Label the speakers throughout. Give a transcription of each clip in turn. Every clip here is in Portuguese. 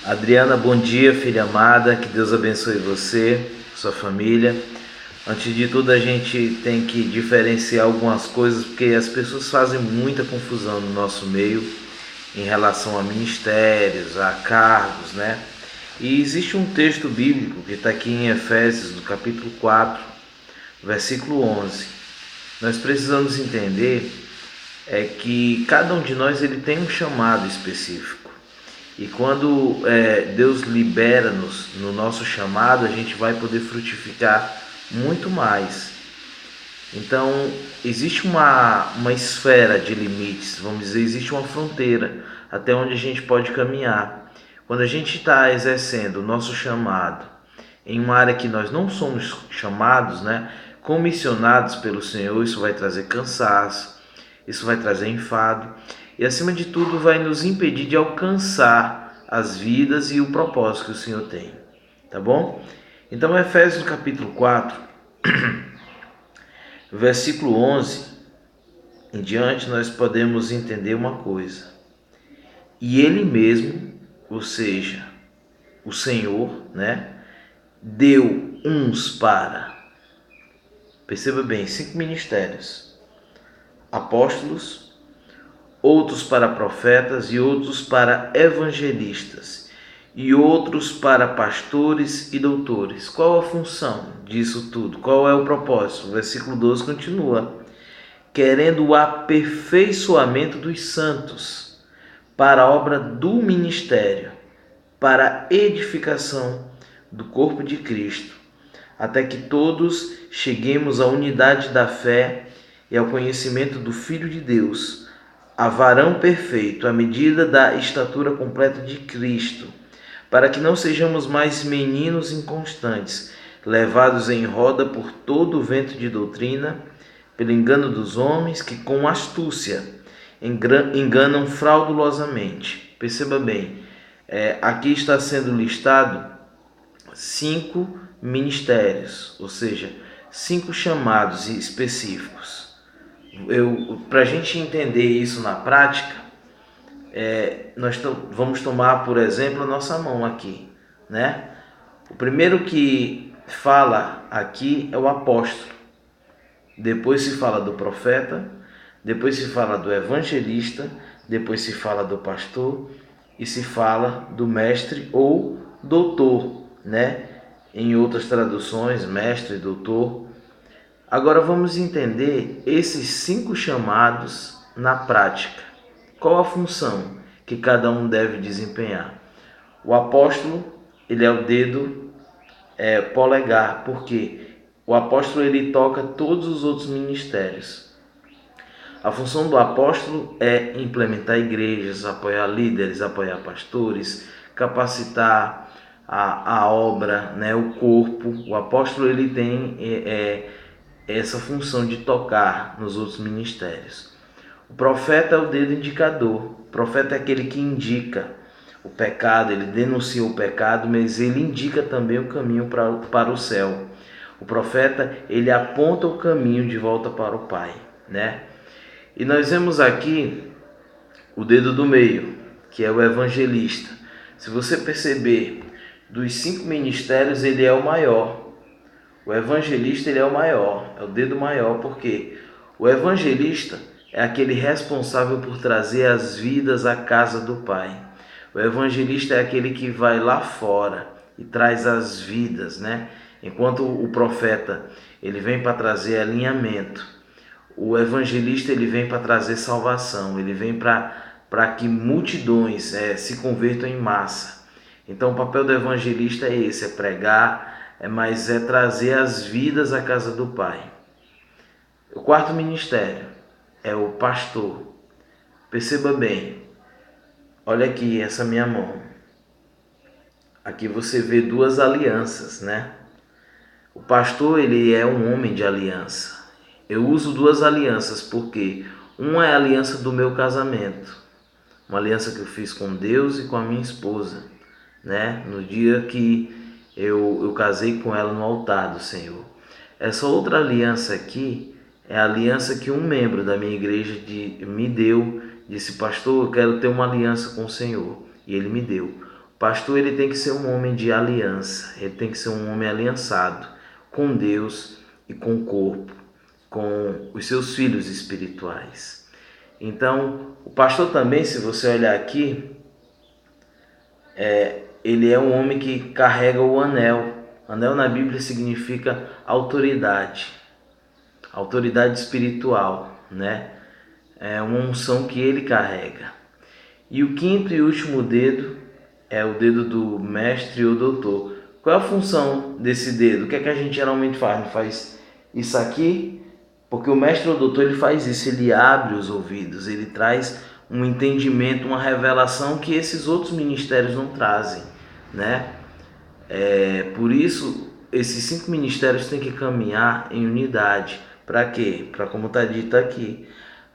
Speaker 1: Adriana, bom dia, filha amada, que Deus abençoe você, sua família. Antes de tudo, a gente tem que diferenciar algumas coisas, porque as pessoas fazem muita confusão no nosso meio em relação a ministérios, a cargos, né? E existe um texto bíblico que está aqui em Efésios, no capítulo 4, versículo 11. Nós precisamos entender que cada um de nós ele tem um chamado específico. E quando Deus libera-nos no nosso chamado, a gente vai poder frutificar muito mais. Então, existe uma esfera de limites, vamos dizer, existe uma fronteira até onde a gente pode caminhar. Quando a gente está exercendo o nosso chamado em uma área que nós não somos chamados, né, comissionados pelo Senhor, isso vai trazer cansaço, isso vai trazer enfado e, acima de tudo, vai nos impedir de alcançar as vidas e o propósito que o Senhor tem, tá bom? Então, Efésios capítulo 4, versículo 11 em diante, nós podemos entender uma coisa. E Ele mesmo, ou seja, o Senhor, né, deu uns para, perceba bem, 5 ministérios: apóstolos, outros para profetas, e outros para evangelistas, e outros para pastores e doutores. Qual a função disso tudo? Qual é o propósito? O versículo 12 continua: querendo o aperfeiçoamento dos santos, para a obra do ministério, para a edificação do corpo de Cristo, até que todos cheguemos à unidade da fé e ao conhecimento do Filho de Deus, a varão perfeito, à medida da estatura completa de Cristo, para que não sejamos mais meninos inconstantes, levados em roda por todo o vento de doutrina, pelo engano dos homens que com astúcia enganam fraudulosamente. Perceba bem, aqui está sendo listado 5 ministérios, ou seja, 5 chamados específicos. Para a gente entender isso na prática, nós vamos tomar, por exemplo, a nossa mão aqui, né? O primeiro que fala aqui é o apóstolo. Depois se fala do profeta, depois se fala do evangelista, depois se fala do pastor e se fala do mestre ou doutor, né? Em outras traduções, mestre, doutor. Agora vamos entender esses 5 chamados na prática. Qual a função que cada um deve desempenhar? O apóstolo, ele é o dedo polegar, porque o apóstolo ele toca todos os outros ministérios. A função do apóstolo é implementar igrejas, apoiar líderes, apoiar pastores, capacitar a obra, né, o corpo. O apóstolo ele tem essa função de tocar nos outros ministérios. O profeta é o dedo indicador. O profeta é aquele que indica o pecado, ele denuncia o pecado, mas ele indica também o caminho para o céu. O profeta, ele aponta o caminho de volta para o Pai, né? E nós vemos aqui o dedo do meio, que é o evangelista. Se você perceber, dos 5 ministérios, ele é o maior. O evangelista, ele é o maior, é o dedo maior, porque o evangelista é aquele responsável por trazer as vidas à casa do Pai. O evangelista é aquele que vai lá fora e traz as vidas, né? Enquanto o profeta, ele vem para trazer alinhamento. O evangelista, ele vem para trazer salvação, ele vem para que multidões se convertam em massa. Então o papel do evangelista é esse, é pregar, mas é trazer as vidas à casa do Pai. O quarto ministério é o pastor. Perceba bem, olha aqui essa minha mão. Aqui você vê 2 alianças, né? O pastor, ele é um homem de aliança. Eu uso 2 alianças porque uma é a aliança do meu casamento, uma aliança que eu fiz com Deus e com a minha esposa, né? No dia que eu casei com ela no altar do Senhor. Essa outra aliança aqui é a aliança que um membro da minha igreja me deu. Disse: pastor, eu quero ter uma aliança com o Senhor. E ele me deu. pastor ele tem que ser um homem de aliança, ele tem que ser um homem aliançado com Deus e com o corpo, com os seus filhos espirituais. Então, o pastor também, se você olhar aqui, ele é um homem que carrega o anel. Anel na Bíblia significa autoridade, autoridade espiritual, né? É uma unção que ele carrega. E o quinto e último dedo é o dedo do mestre ou doutor. Qual é a função desse dedo? O que é que a gente geralmente faz? Não faz isso aqui? Porque o mestre ou doutor ele faz isso, ele abre os ouvidos, ele traz um entendimento, uma revelação que esses outros ministérios não trazem, né? Por isso, esses 5 ministérios têm que caminhar em unidade. Para quê? Para, como está dito aqui,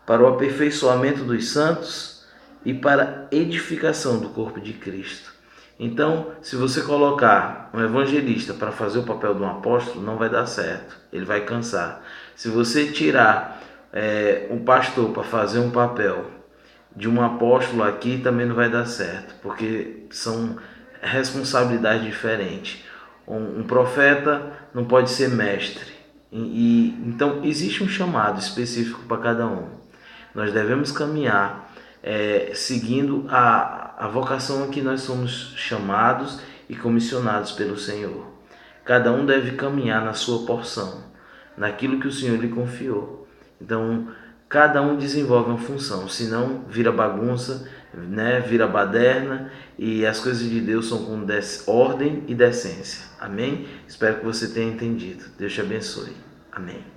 Speaker 1: para o aperfeiçoamento dos santos e para a edificação do corpo de Cristo. Então, se você colocar um evangelista para fazer o papel de um apóstolo, não vai dar certo, ele vai cansar. Se você tirar um pastor para fazer um papel de um apóstolo aqui, também não vai dar certo, porque são responsabilidades diferentes. Um profeta não pode ser mestre. Então, existe um chamado específico para cada um. Nós devemos caminhar seguindo a vocação a que nós somos chamados e comissionados pelo Senhor. Cada um deve caminhar na sua porção, naquilo que o Senhor lhe confiou. Então, cada um desenvolve uma função, senão vira bagunça, né? Vira baderna, e as coisas de Deus são com ordem e decência. Amém? Espero que você tenha entendido. Deus te abençoe. Amém.